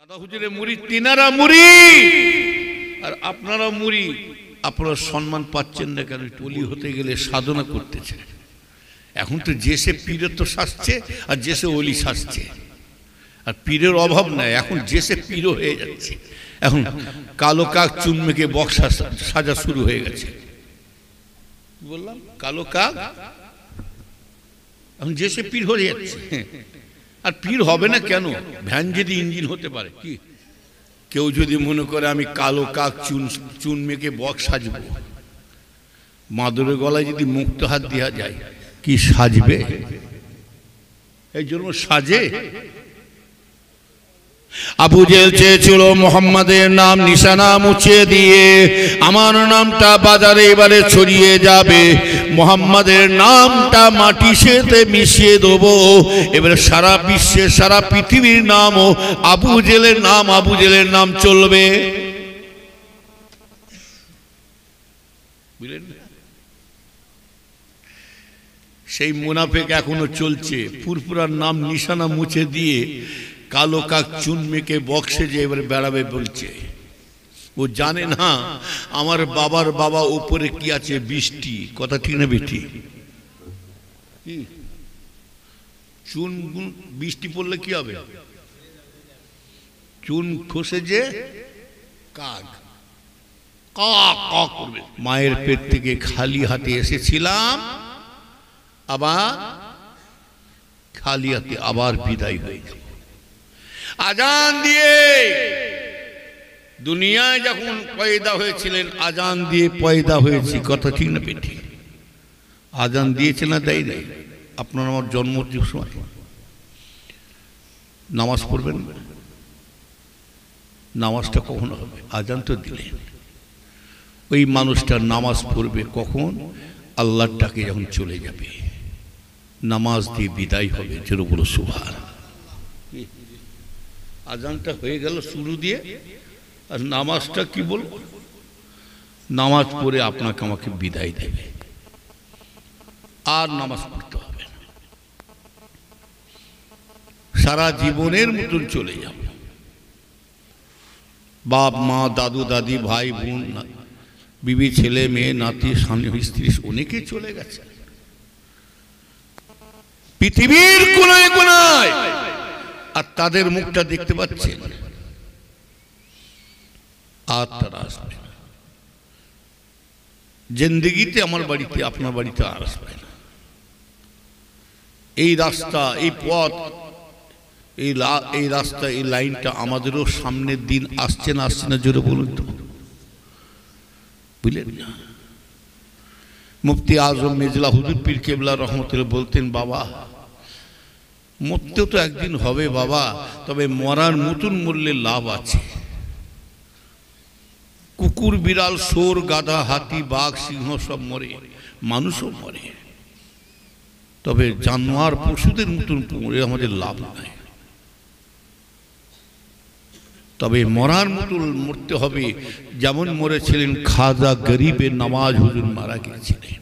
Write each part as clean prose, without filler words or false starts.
দাদা হুজুরের মুরিদ, তিনারা মুরিদ আর আপনারা মুরিদ। আপনারা সম্মান পাচ্ছেন না কেন? টলি হতে গেলে সাধনা করতেছে। এখন তো যে সে পীরের তো সাজছে আর যে সে অলি সাজছে, আর পীরের অভাব নাই। এখন যে সে পীরও হয়ে যাচ্ছে। এখন কালো কাক চুন মেখে বক্স সাজা শুরু হয়ে গেছে। বললাম কালো কাক এখন যে সে পীর হয়ে যাচ্ছে। আর পীর হবে না কেন? ভ্যান যদি ইঞ্জিন হতে পারে কি? কেউ যদি মনে করে আমি কালো কাক চুন মেখে বক্স সাজবো, মাদুরের গলায় যদি মুক্ত হাত দেওয়া যায়, কি সাজবে? এই জন্য সাজে। আবু জেহেল চেয়েছিল মোহাম্মদের নাম নিশানা মুছিয়ে দিয়ে আমার নামটা বাজারে এবারে ছড়িয়ে যাবে, মোহাম্মদের নামটা মাটি সাথে মিশিয়ে দেবো, এবারে সারা বিশ্বে সারা পৃথিবীর নামও আবু জেহেলের নাম চলবে। বুঝলেন? সেই মুনাফিক এখনো চলছে। ফুরফুরার নাম নিশানা মুছে দিয়ে কালো কাক চুন মেখে বক্সে যে এবার বেড়াবে বলছে। ও জানে না আমার বাবার বাবা উপরে কি আছে? বৃষ্টি। কথা ঠিক না বেটি? চুন বৃষ্টি পড়লে কি হবে? চুন খসে যে কাক করবে। মায়ের পেট থেকে খালি হাতে এসেছিলাম, আবার খালি হাতে আবার বিদায় হয়ে যাব। আজান দিয়ে দুনিয়ায় যখন পয়দা হয়েছিলেন, আজান দিয়ে পয়দা হয়েছি। কথা ঠিক না বেটি? আজান দিয়েছে না দেয় নাই? আপনার আমার জন্মদিন সময় নামাজ পড়বেন, নামাজটা কখন হবে? আজান তো দিলেন। ওই মানুষটা নামাজ পড়বে কখন? আল্লাহর ডাকে যখন চলে যাবে, নামাজ দিয়ে বিদায় হবে। যেন বলো সুবহান। আজানটা হয়ে গেল শুরু দিয়ে, আর নামাজটা কি বলবো? নামাজ পড়ে আপনাকে আমাকে বিদায় দেবে, আর নামাজ পড়তে হবে না। সারা জীবনের মতন চলে যাব। বাপ মা দাদু দাদি ভাই বোন বিবি ছেলে মেয়ে নাতি স্বামী স্ত্রী অনেকে চলে গেছে পৃথিবীর কোনায় কোনায়, আর তাদের মুখটা দেখতে পাচ্ছেন। আর তারা আসবে না জিন্দেগিতে। আমার বাড়িতে আপনার বাড়িতে আর আসবে না। এই রাস্তা, এই পথ, এই রাস্তা, এই লাইনটা আমাদেরও সামনের দিন আসছে না আসছে না? জোরে বলুন তো। বুঝলেন না? মুফতি আজম মেজলা হুজুর পীর কেবলা রহমতুল্লাহ বলতেন, বাবা মরতেও তো একদিন হবে বাবা, তবে মরার মতন মরলে লাভ আছে। কুকুর বিড়াল শোর গাধা হাতি বাঘ সিংহ সব মরে, মানুষও মরে, তবে জানোয়ার পশুদের মতন মরে আমাদের লাভ নাই। তবে মরার মতন মরতে হবে যেমন মরেছিলেন খাজা গরিবের নামাজ হুজুর মারা গিয়েছিলেন।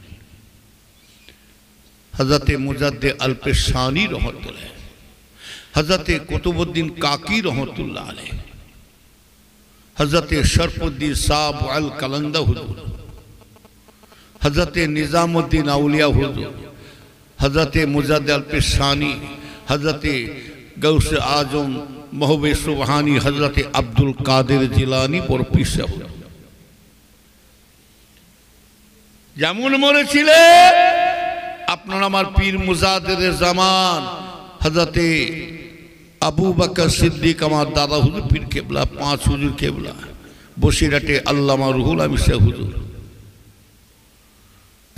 হযরতে মুজাদ্দে আল-পেশানি রহমতুল্লাহ, হযরতে কুতুবউদ্দিন কাকি রহমতুল্লাহ আলাইহ, হযরতে শরফুদ্দিন সাহেব আল কালন্দা হুজুর, হযরতে নিজামুদ্দিন আউলিয়া হুজুর, হযরতে মুজাদ্দে আল-পেশানি, হযরতে গৌস আজম महबूब सुबहानी हजरत अब्दुल कादिर जिलानी और पीर साहब যেমন মরেছিলে আপনার আমার পীর মুজাদ্দিদ জামান হযরতে আবু বকর সিদ্দিক আমার দাদা হুজুর পীর কেবলা, পাঁচ হুজুর কেবলা, বসিরহাটে আল্লামা রুহুল আমিন সাহেব হুজুর।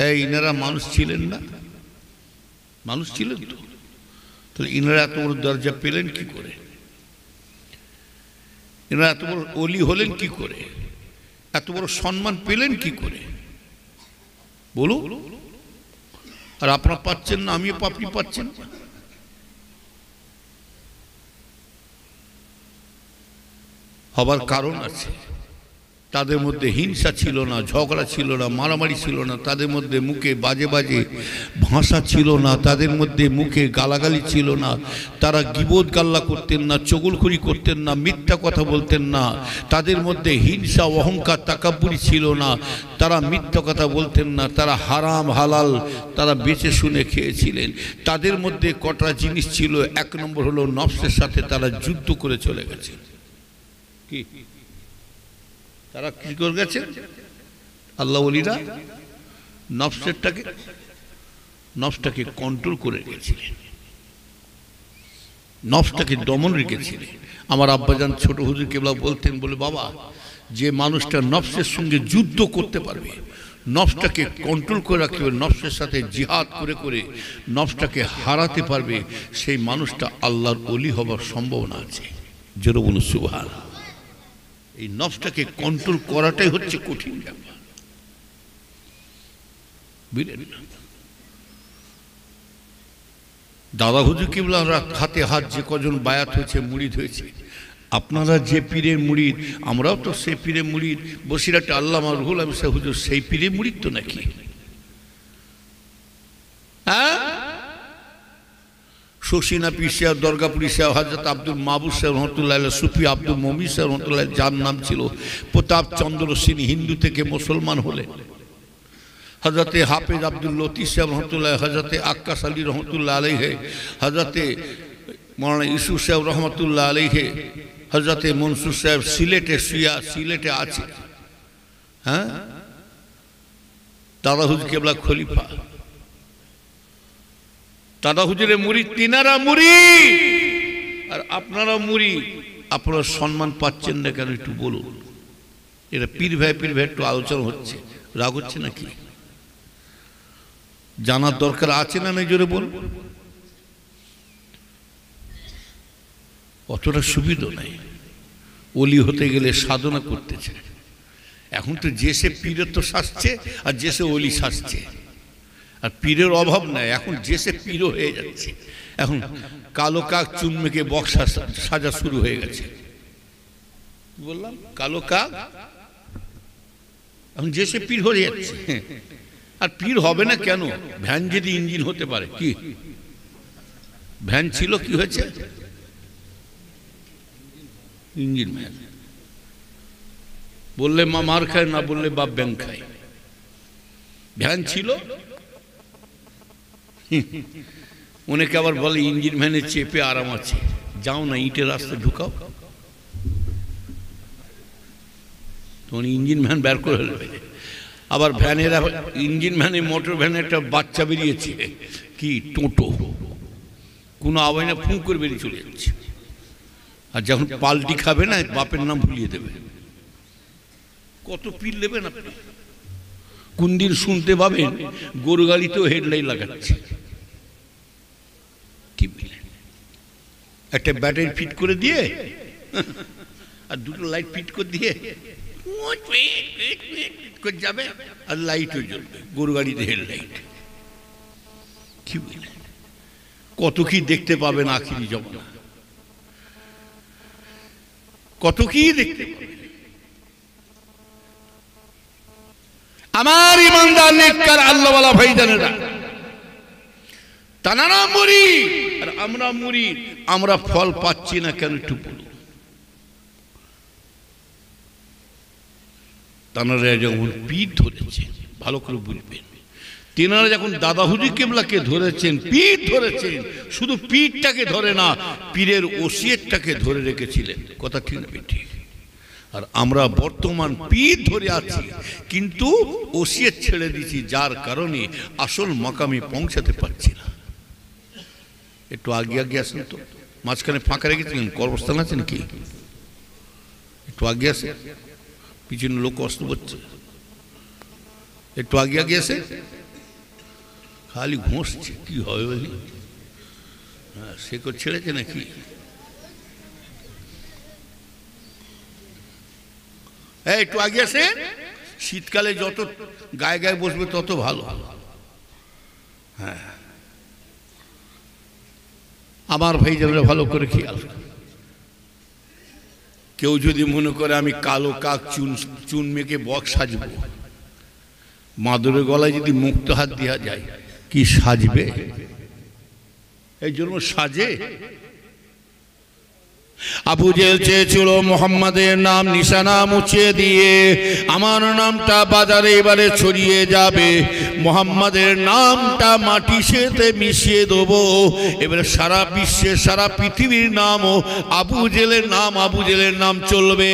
এই ইনারা মানুষ ছিলেন না? মানুষ ছিলেন তো। তাহলে ইনারা এত বড় দরজা পেলেন কি করে? এনারা এত বড় ওলি হলেন কি করে? এত বড় সম্মান পেলেন কি করে? বলুন। আর আপনারা পাচ্ছেন না, আমিও আপনি পাচ্ছেন না। হবার কারণ আছে। তাদের মধ্যে হিংসা ছিল না, ঝগড়া ছিল না, মারামারি ছিল না, তাদের মধ্যে মুখে বাজে বাজে ভাষা ছিল না, তাদের মধ্যে মুখে গালাগালি ছিল না, তারা গীবত গাল্লা করতেন না, চগলখড়ি করতেন না, মিথ্যা কথা বলতেন না, তাদের মধ্যে হিংসা অহংকার তাকাব্বুরি ছিল না, তারা মিথ্যা কথা বলতেন না, তারা হারাম হালাল তারা বেছে শুনে খেয়েছিলেন। তাদের মধ্যে কটা জিনিস ছিল, এক নম্বর হলো নফসের সাথে তারা যুদ্ধ করে চলে গেছে। কি তারা কি করে গেছে? আল্লাহ ওলিরা নফসটাকে কন্ট্রোল করে রেখেছিলেন, নফসটাকে দমন রেখেছিলেন। আমার আব্বাজান ছোট হুজুর কেবলা বলতেন, বলে বাবা, যে মানুষটা নফসের সঙ্গে যুদ্ধ করতে পারবে, নফসটাকে কন্ট্রোল করে রাখতে পারবে, নফসের সাথে জিহাদ করে করে নফসটাকে হারাতে পারবে, সেই মানুষটা আল্লাহর ওলি হবার সম্ভাবনা আছে। জোরে বলুন সুবহানাল্লাহ। এই নফসটাকে কন্ট্রোল করাটাই হচ্ছে কঠিন ব্যাপার, বুঝলেন না? দাদা হুজুর কিবলা হাতে হাত যে কজন বায়াত হয়েছে, মুরিদ হয়েছে, আপনারা যে পীরের মুরিদ, আমরাও তো সেই পীরের মুরিদ। বসিরহাটে আল্লামা রুহুল আমিন সাহেব হুজুর সেই পীরের মুরিদ তো নাকি? হ্যাঁ, শশীনা পীর সাহেব, দরগাপুরি সাহেব, হযরত আব্দুল মাহবুব সাহেব রহমতুল্লাহ, সুফি আব্দুল মমিন সাহেব রহমতুল্লাহ, যার নাম ছিল প্রতাপ চন্দ্র সিং, হিন্দু থেকে মুসলমান হলেন। হযরতে হাফেজ আব্দুল লতিফ সাহেব রহমতুল্লাহ, হযরতে আক্কাস আলী রহমতুল্লাহ আলাইহে, হযরতে মৌলানা ইউসুফ সাহেব রহমতুল্লাহ আলাইহে, হযরতে মনসুর সাহেব সিলেটে সিলেটে আছে। হ্যাঁ, দাদা হুজুর কেবলা খলিফা, দাদা হুজুরের মুরিদ, তিনারা মুরিদ আর আপনারা মুরিদ। আপনারা সম্মান পাচ্ছেন না কেন একটু বলুন? এটা পীর ভাই একটু আলোচনা হচ্ছে, রাগ হচ্ছে নাকি? জানার দরকার আছে না নাই? জোরে বলুন। অতটা সুবিধা নাই। ওলি হতে গেলে সাধনা করতেছে। এখন তো যে সে পীরের তো সাজছে, আর যে সে ওলি সাজছে, আর পীরের অভাব নাই। এখন যে সে পীরও হয়ে যাচ্ছে। এখন কালো কাক চুন মেখে বক্স সাজা শুরু হয়ে গেছে। বললাম কালো কাক, এখন যে সে পীর হয়ে যাচ্ছে। আর পীর হবে না কেন? ভ্যান যদি ইঞ্জিন হতে পারে, কি ভ্যান ছিল, কি হয়েছে? Engine van. বললে মা মার খায়, না বললে বাপ ব্যাং খায়। ভ্যান ছিল। অনেকে আবার বলে ইঞ্জিন ভ্যানে চেপে আরাম আছে। যাও না, ইটের রাস্তায় ঢুকাও, তখন ইঞ্জিন ভ্যান বের করে ফেলবে। আবার ভ্যানের, ইঞ্জিন ভ্যানে, মোটর ভ্যানে একটা বাচ্চা বেরিয়েছে, কি টোটো, কোনো আওয়াজ না, ফুঁ করে বেরিয়ে চলে যাচ্ছে। আর যখন পাল্টি খাবে না, বাপের নাম ভুলিয়ে দেবে। কত পীর নেবেন আপনি? কোন দিন শুনতে পাবেন গরু গাড়িতেও হেডলাইট লাগাচ্ছে? কি বলেন? একটা ব্যাটারি ফিট করে দিয়ে আর দুটো লাইট ফিট করে দিয়ে যাবে, আর লাইটও জ্বলবে, গরু গাড়িতে হেডলাইট। কি বলেন? কত কি দেখতে পাবেন আখিরি জমানা, কত কি দেখতে পাবেন। আমার ইমানদার নেককার আল্লাহওয়ালা ভাইজানেরা, তানারা মুরিদ আর আমরা মুরিদ। আমরা ফল পাচ্ছি না কেন একটু বলুন? তানারা যখন পীর ধরেছেন, ভালো করে বুঝবেন, তেনারা যখন দাদা হুজুর কেবলাকে ধরেছেন, পীর ধরেছেন, শুধু পীরটাকে ধরে না, পীরের ওসিয়তটাকে ধরে রেখেছিলেন। কথা ঠিক না ঠিক? আর আমরা বর্তমান পীর ধরে আছি, কিন্তু ওসিয়ত ছেড়ে দিয়েছি, যার কারণে আসল মাকামে পৌঁছাতে পারছি না। একটু আগে আগে আসেন তো, মাঝখানে ফাঁকা রেখেছিলেন, কর্মস্থান আছে নাকি? একটু আগে আসে, পিছনে লোক কষ্ট করছে। একটু আগে আগে আসে, খালি ঘষছে, কি হয় বলি? হ্যাঁ, সে ছেড়েছে নাকি? একটু আগে আসে। শীতকালে যত গায়ে গায়ে বসবে তত ভালো। হ্যাঁ, আমার ভাই যারা ভালো করে খেয়াল। কেউ যদি মনে করে আমি কালো কাক চুন মেখে বক সাজবো, মাদুরের গলায় যদি মুক্ত হাত দেওয়া যায় কি সাজবে? এই জন্য সাজে। আবু জেহেল চেয়েছিল মোহাম্মদের নাম নিশানা মুছিয়ে দিয়ে আমার নামটা বাজারে এবারে ছড়িয়ে যাবে, মোহাম্মদের নামটা মাটি সাথে মিশিয়ে দেবো, এবারে সারা বিশ্বে সারা পৃথিবীর নামও আবু জেহেলের নাম চলবে।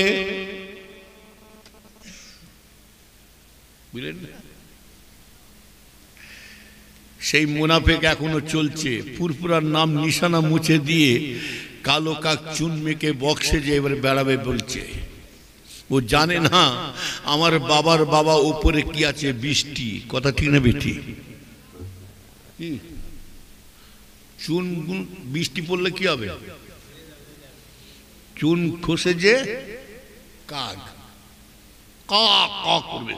বুঝলেন? সেই মুনাফিক এখনো চলছে, ফুরফুরার নাম নিশানা মুছে দিয়ে কালো কাক চুন মেখে বক্সে যে এবার বেড়াবে বলছে। ও জানে না আমার বাবার বাবা উপরে কি আছে, বৃষ্টি। কথা ঠিক না বেটি? চুন বৃষ্টি পড়লে কি হবে? চুন খসে যে কাক কক কক করবে।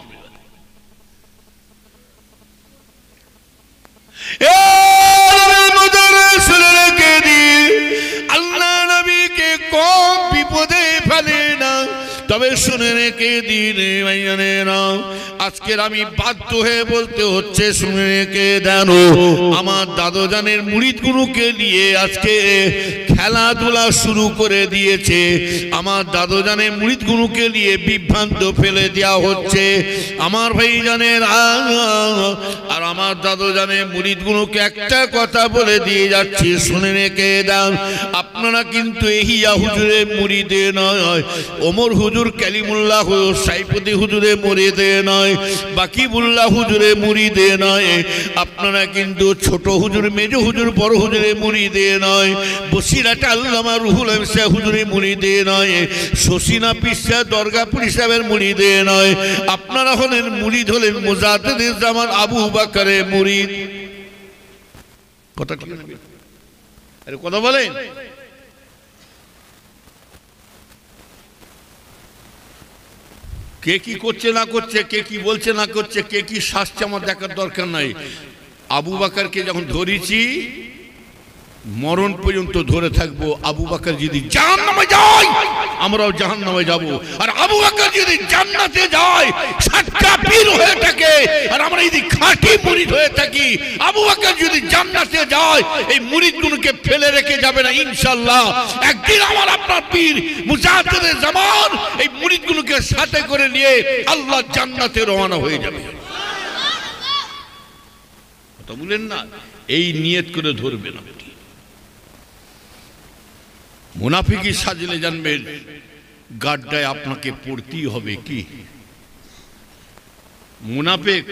আল্লাহ নবীকে কম বিপদে ফেলে না, তবে শুনে রেখে দিন ভাইয়ানেরা, আজকের আমি বাধ্য হয়ে বলতে হচ্ছে, শুনে রেখে দেন আমার দাদুজানের মুরিদ গুরুকে নিয়ে আজকে খেলাধুলা শুরু করে দিয়েছে। আমার দাদুজানের মুরিদ গুরুকে নিয়ে বিভ্রান্ত ফেলে দেওয়া হচ্ছে আমার ভাইজানের। আর আমার দাদুজানের মুরিদ গুরুকে একটা কথা বলে দিয়ে যাচ্ছি, শুনে রেখে দেন, আপনারা কিন্তু এহিয়া হুজুরের মুরিদে নয়, ওমর হুজুর, কালিমুল্লাহ হুজুর, সাইফুদ্দিন হুজুরের মুরিদে নয়, বাকিবুল্লাহ হুজুরের মুরিদে নয়, আপনারা কিন্তু ছোট হুজুর, মেজ হুজুর, বড় হুজুরের মুরিদে নয়, বসিরহাট আল্লামা রুহুল আমিন সাহেব হুজুরের মুরিদে নয়, শশীনা পীর সাহেব দরগাপুর সাহেবের মুরিদে নয়, আপনারা হলেন মুরিদ, হলেন মুজাদ্দিদুল জামান আবু বকরের মুরিদ। কথা ঠিক না? আরে কথা বলেন। কে কি করছে না করছে, কে কি বলছে না করছে, কে কি শাস্তি আমার দেখার দরকার নাই। আবু বকরকে যখন ধরেছি মরণ পর্যন্ত ধরে থাকবো। আবু বকর যদি জাহান্নামে যায় আমরাও জাহান্নামে যাব, আর আবু বকর যদি জান্নাতে যায় সাতটা পীর হয়ে থাকে আর আমরা যদি খাঁটি মুরিদ হয়ে থাকি, আবু বকর যদি জান্নাতে যায় এই মুরিদগুলোকে ফেলে রেখে যাবে না ইনশাআল্লাহ। একদিন আমার আপনার পীর মুজাদ্দিদে জামান এই মুরিদগুলোকে সাথে করে নিয়ে আল্লাহ জান্নাতে রওনা হয়ে যাবে। কথা বলেন না, এই নিয়ত করে ধরবে না। মুনাফিকি সাজলে জানবেন গাড্ডায় আপনাকে পড়তেই হবে। কি মুনাফিক?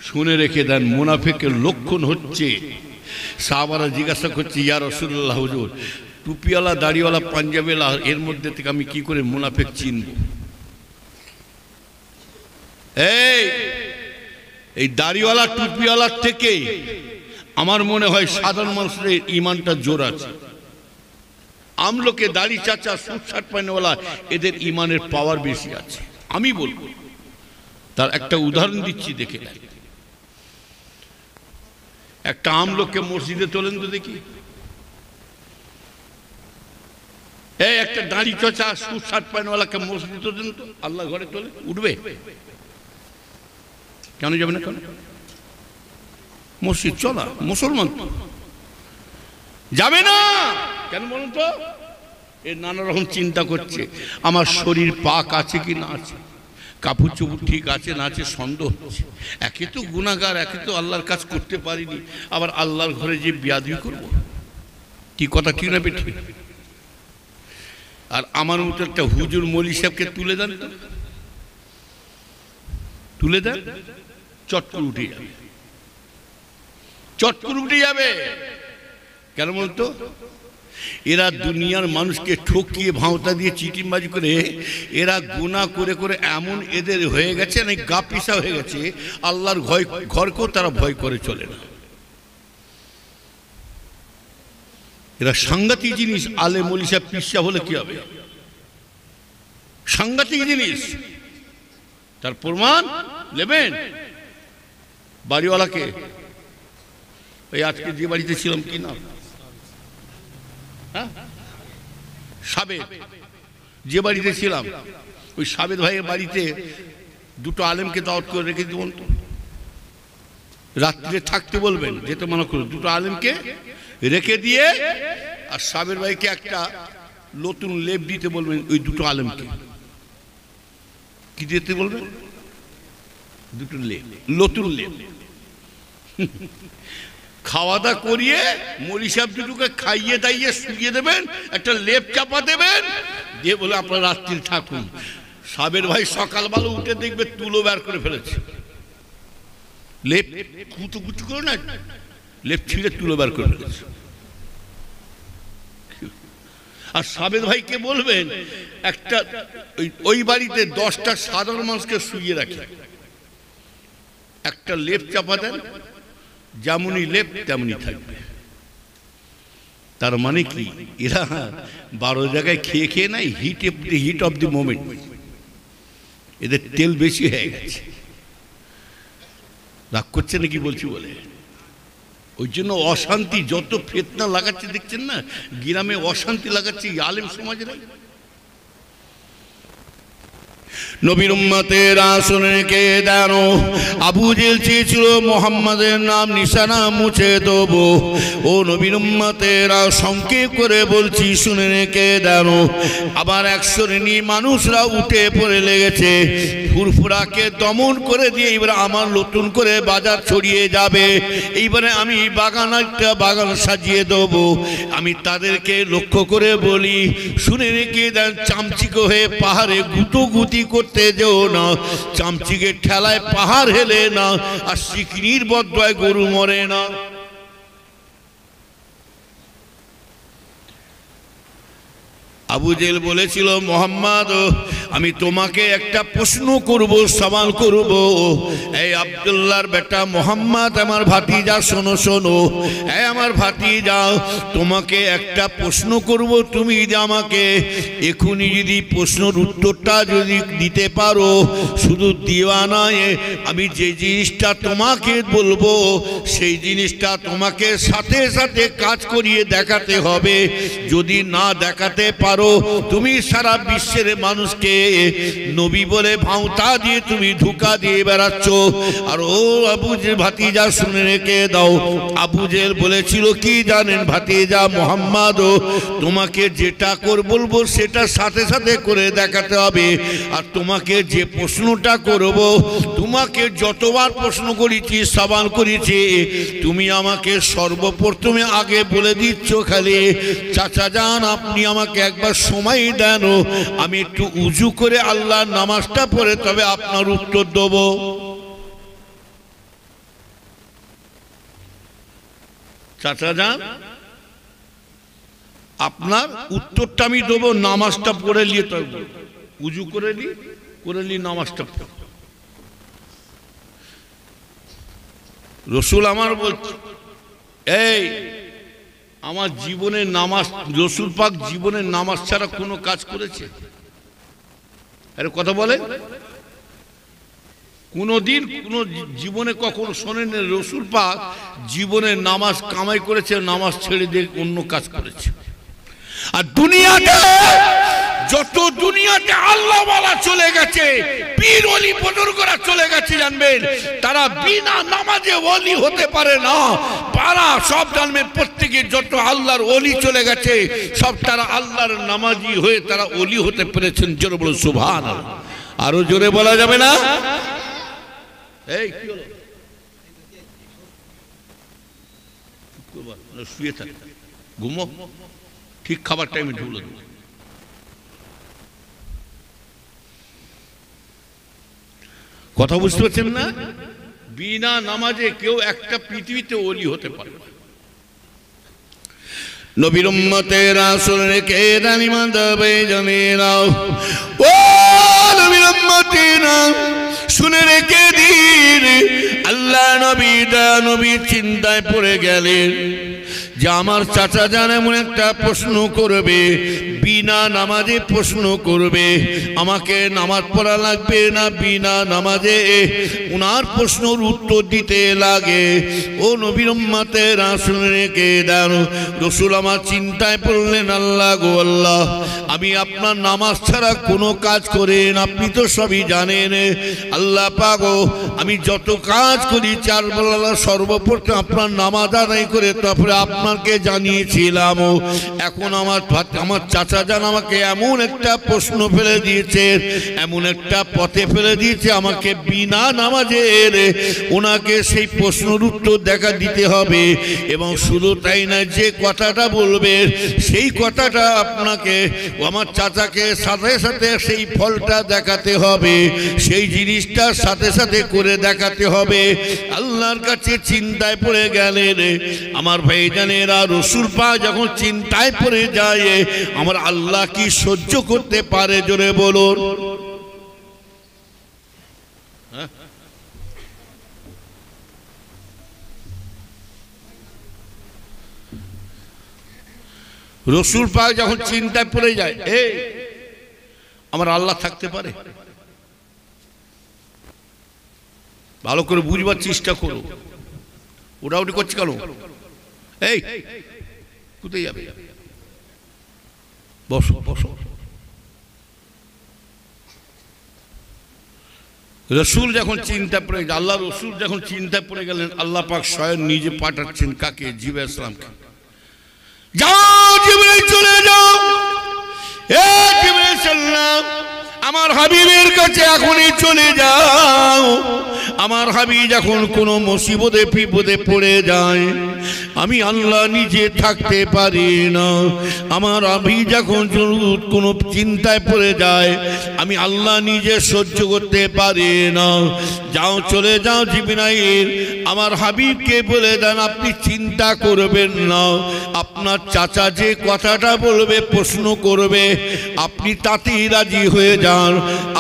শুনে রেখে দেন, মুনাফিকের লক্ষণ হচ্ছে, সাহাবারা জিজ্ঞাসা করছে, ইয়া রাসূলুল্লাহ হুজুর, টুপিওয়ালা, দাড়িওয়ালা, পাঞ্জাবিওয়ালা, এর মধ্যে থেকে আমি কি করে মুনাফিক চিনব? এই দাড়িওয়ালা টুপিওয়ালার থেকে আমার মনে হয় সাধারণ মানুষের ইমানটা জোর আছে। আমলোকে, দাড়ি চাচা, সুট শার্ট পায়নাওয়ালা, এদের ইমানের পাওয়ার বেশি আছে। আমি বলবো, তার একটা উদাহরণ দিচ্ছি, দেখে নেন। একটা আমলোককে মসজিদে তোলেন তো দেখি। এই একটা দাড়ি চাচা, সুট শার্ট পায়নাওয়ালাকে মসজিদে তোলেন তো, আল্লাহ ঘরে তোলে, উঠবে? কেন যাবে না? কেন? মসজিদ চলা, মুসলমান তো যাবে না কেন বলুন তো? এর নানা রকম চিন্তা করছে, আমার শরীর পাক আছে কি না আছে, কাপড় চোপড় ঠিক আছে না আছে, সন্দেহ হচ্ছে। একে তো গুনাহগার, একে তো আল্লাহর কাজ করতে পারিনি, আবার আল্লাহর ঘরে যে বিয়াদবি করব। কি কথা ঠিক না বেঠি? আর আমার মতো একটা হুজুর মৌলী সাহেবকে তুলে দেন, তুলে দেন, চট করে উঠে যাবে, চট করে উঠে যাবে। কেন বলতো? এরা দুনিয়ার মানুষকে ঠকিয়ে, ভাঁওতা দিয়ে, চিটিংবাজি করে, এরা গুনাহ করে করে এমন এদের হয়ে গেছে, না গা পিসা হয়ে গেছে, আল্লাহর ঘরকেও তারা ভয় করে চলে না। এরা সাংঘাতিক জিনিস। আলেম ওলি সাহেব, পীর সাহেব হলে কি হবে? সাংঘাতিক জিনিস। তার প্রমাণ নেবেন। বাড়িওয়ালাকে, ওই আজকে যে বাড়িতে ছিলাম, কি না সাবেক যে বাড়িতে ছিলাম ওই সাবেদ ভাইয়ের বাড়িতে দুটো আলেমকে দাওয়াত করে রেখে দেবেন, তো রাত্রে থাকতে বলবেন, যেতে মনে করুন, দুটো আলেমকে রেখে দিয়ে আর সাবের ভাইকে একটা নতুন লেপ দিতে বলবেন। ওই দুটো আলেমকে কি দিতে বলবেন? দুটো লেপ, নতুন লেপ। খাওয়া দাওয়া করিয়ে মৌলী সাহেব দুটোকে খাইয়ে দাইয়ে শুকিয়ে দেবেন, একটা লেপ চাপা দেবেন, দিয়ে বলে আপনারা রাত্রি থাকুন। সাবের ভাই সকালবেলা উঠে দেখবে তুলো বের করে ফেলেছে, লেপ কুচু কুচু করে না, লেপ ছিঁড়ে তুলো বের করে ফেলেছে। আর সাবেদ ভাইকে বলবেন একটা ওই বাড়িতে 10টা সাধারণ মানুষকে শুইয়ে রাখে, একটা লেপ চাপা দেন, যেমনই লেপ তেমনই থাকবে। তার মানে কি, এরা 12 জায়গায় খেয়ে খেয়ে নাই, হিট অফ দি মোমেন্ট, এদের তেল বেশি হয়ে গেছে। রাগ করছে নাকি বলছি বলে, ওই জন্য অশান্তি, যত ফিতনা লাগাচ্ছে দেখছেন না, গ্রামে অশান্তি লাগাচ্ছে আলেম সমাজেরা। নবীর উম্মতেরা শুনে কে দেন, আবু জেহেল চেয়েছিল মুহাম্মাদের নাম নিশানা মুছে দেব। ও নবীর উম্মতেরা, সংক্ষেপ করে বলছি শুনে রেখে দেন। আবার এক শ্রেণী মানুষরা উঠে পড়ে লেগেছে, ফুরফুরাকে দমন করে দিয়ে এবার আমার নতুন করে বাজার ছড়িয়ে যাবে, এইবারে আমি একটা বাগান সাজিয়ে দেব। আমি তাদেরকে লক্ষ্য করে বলি, শুনে রেখে দেন, চামচিকে হয়ে পাহাড়ে গুতোগুতি করতে যেও না, চামচিকে ঠেলায় পাহাড় হেলে না, আর শিকনির বদলায় গরু মরে না। আবু জেহেল বলেছিল, মোহাম্মদ আমি তোমাকে একটা প্রশ্ন করব, সওয়াল করব। এই আব্দুল্লাহর বেটা মোহাম্মদ, আমার ভাতিজা, শোনো শোনো, এই আমার ভাতিজা, তোমাকে একটা প্রশ্ন করব, তুমি যদি আমাকে এখনই যদি প্রশ্নের উত্তরটা যদি দিতে পারো, শুধু দিওয়া নয়, আমি যে জিনিসটা তোমাকে বলবো সেই জিনিসটা তোমাকে সাথে সাথে কাজ করিয়ে দেখাতে হবে। যদি না দেখাতে পারো, তুমি সারা বিশ্বের মানুষকে নবী বলে ভাঁওতা দিয়ে তুমি ধোঁকা দিয়ে বেড়াচ্ছ। আর ও আবু জেহেল ভাতিজা, শুনে রেখে দাও, আবু জেহেল বলেছিল কি জানেন ভাতিজা মোহাম্মদ, তোমাকে যেটা বলবো সেটা সাথে সাথে করে দেখাতে হবে। আর তোমাকে যে প্রশ্নটা করব, তোমাকে যতবার প্রশ্ন করেছি, সওয়াল করেছি, তুমি আমাকে সর্বপ্রথমে আগে বলে দিচ্ছ খালি, চাচা যান আপনি আমাকে একবার সময় দেন, আমি একটু উজু করে আল্লাহর নামাজটা পড়ে তবে আপনার উত্তর দেব। চাচা যান, আপনার উত্তরটা আমি দেবো, নামাজটা পড়ে নিয়ে তবে উজু করে নি নামাজটা পড়ে। রসুল আমার বলছে, এই আমার জীবনে নামাজ, রসুল পাক জীবনে নামাজ ছাড়া কোনো কাজ করেছে? আরে কথা বলে, কোনদিন কোন জীবনে কখনো শোনেন রসুল পাক জীবনে নামাজ কামাই করেছে, নামাজ ছেড়ে দিয়ে অন্য কাজ করেছে? আর দুনিয়াতে যত দুনিয়াতে আল্লাহ ওয়ালা চলে গেছে, পীর ওলি বুজুর্গরা চলে গেছে, জানবেন তারা বিনা নামাজে ওলি হতে পারে না। পারা সব জানবেন, প্রত্যেকে যত আল্লাহর ওলি চলে গেছে সব তারা আল্লাহর নামাজি হয়ে তারা ওলি হতে পেরেছেন। জোরে বলো সুবহানাল্লাহ। আরো জোরে বলা যাবে না? এই কি হলো, শুয়ে থাক, ঘুমো, ঠিক খাবার টাইমে ঢুকলো। কথা বুঝতে পারছেন না? বিনা নামাজে কেউ একটা পৃথিবীতে ওলি হতে পারে না। নবীর উম্মতেরা শুনে রেখে দেন, ইমানদার জানেরা, ও নবীর উম্মতেরা শুনে রেখে দিন, আল্লাহ নবী চিন্তায় পড়ে গেলেন। যে আমার চাচা জান এমন একটা প্রশ্ন করবে, বিনা নামাজে প্রশ্ন করবে, আমাকে নামাজ পড়া লাগবে না বিনা নামাজে উনার প্রশ্নের উত্তর দিতে লাগে। ও নবীর উম্মতেরা শুনে রেখে দেন, রাসূল আমার চিন্তায় পড়লেন, আল্লাহ গো আল্লাহ, আমি আপনার নামাজ ছাড়া কোনো কাজ করেন আপনি তো সবই জানেন। আল্লাহ পাক গো, আমি যত কাজ করি চার বেলা সর্বপ্রথম আপনার নামাজ আদায় করে তারপরে আপনাকে জানিয়েছিলাম। এখন আমার চাচা জান আমাকে এমন একটা প্রশ্ন ফেলে দিয়েছে, এমন একটা পথে ফেলে দিয়েছে, আমাকে বিনা নামাজে ওনাকে সেই প্রশ্নের উত্তর দেখা দিতে হবে। এবং শুধু তাই না, যে কথাটা বলবে সেই কথাটা আপনাকে আমার চাচাকে সাথে সাথে সেই ফলটা দেখাতে হবে, সেই জিনিসটার সাথে সাথে করে দেখাতে হবে। আল্লাহর কাছে চিন্তায় পড়ে গেলেন আমার ভাইজানেরা। রাসূল পাক যখন চিন্তায় পড়ে যায়, আমার আল্লাহ কি সহ্য করতে পারে? জোরে বলুন। রাসূল পাক যখন চিন্তায় পড়ে যায়, আমার আল্লাহ থাকতে পারে? ভালো করে বুঝবার চেষ্টা করো। ওটা করছে কেন? এই কোথায় যাবে? বসো বসো। রাসূল যখন চিন্তা পড়ে, আল্লাহ রাসূল যখন চিন্তা পড়ে গেলেন, আল্লাহ পাক স্বয়ং নিজে পাঠাচ্ছেন কাকে? জিবরাইল সালামকে। যাও জিবরাইল, চলে যাও, এ জিবরাইল সালাম, আমার হাবিবের কাছে এখনই চলে যাও। আমার হাবিব যখন কোনো মুসিবতে বিপদে পড়ে যায়, আমি আল্লাহ নিজে থাকতে পারি না। আমার হাবিব যখন কোনো চিন্তায় পড়ে যায়, আমি আল্লাহ নিজে সহ্য করতে পারি না। যাও, চলে যাও জিবরাইল, আমার হাবিবকে বলে দেন আপনি চিন্তা করবেন না, আপনার চাচা যে কথাটা বলবে, প্রশ্ন করবে, আপনি তাতেই রাজি হয়ে যান,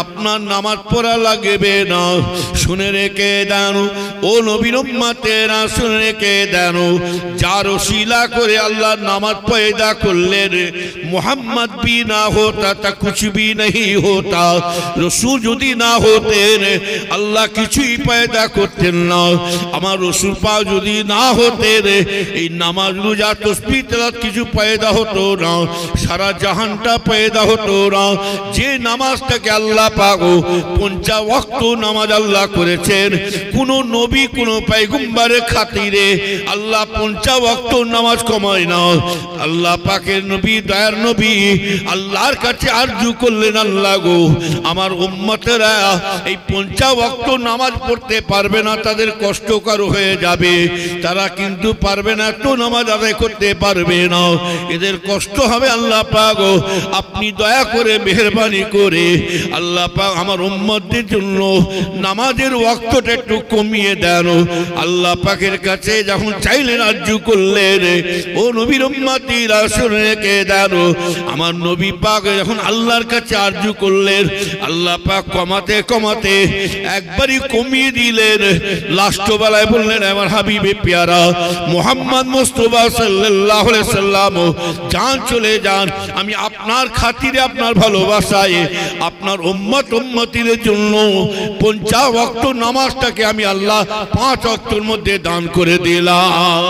আপনার নামাজ পড়া লাগবে না। শুনে রেখে দেন ও নবীর উম্মতেরা, শুনে রেখে দেন, যার ওসিলা করে আল্লাহ নামাজ পয়দা করলেন, মুহাম্মদ भी ना होता तो कुछ भी नहीं होता। রাসূল যদি না হতেন আল্লাহ কিছুই পয়দা করতেন না। আমার রাসূল পাক যদি না হতেন এই নামাজ রোজা তাসবিহ তেলাওয়াত কিছু পয়দা হতো না, সারা জাহানটা পয়দা হতো না। যে নামাজটাকে আল্লাহ পাক ৫০ ওয়াক্ত নামাজ আল্লাহ করেছেন, কোন নবী কোন পয়গম্বরের খাতিরে আল্লাহ ৫০ ওয়াক্ত নামাজ কমায় না। আল্লাহ পাকের নবী, দয়ার নবী আল্লাহর কাছে আরজু করলেন, আল্লাহ গো, আমার উম্মতেরা এই ৫০ ওয়াক্ত নামাজ পড়তে পারবে না, তাদের কষ্টকর হয়ে যাবে, তারা কিন্তু পারবে না, তো নামাজ আদায় করতে পারবে না, এদের কষ্ট হবে। আল্লাহ পাক আপনি দয়া করে মেহেরবানি করে আল্লাহ পাক আমার উম্মতদের জন্য নামাজের ওয়াক্তটা একটু কমিয়ে দেন। আল্লাহ পাকের কাছে যখন চাইলেন, আরজু করলেন, ও নবীর উম্মতিরা শুনে রেখে দেন, আমার নবী পাক যখন আল্লাহর কাছে আরজু করলেন, আল্লাহ পাক কমাতে কমাতে একবারই কমিয়ে দিলেন। লাস্ট বেলায় বললেন, আমার হাবিবে প্যারা মুহাম্মদ মুস্তাফা সাল্লাল্লাহু আলাইহি সাল্লাম, যান, চলে যান, আমি আপনার খাতিরে, আপনার ভালোবাসায় আপনার উম্মত উম্মতিদের জন্য ৫০ ওয়াক্ত নামাজটাকে আমি আল্লাহ ৫ ওয়াক্তের মধ্যে দান করে দিলাম।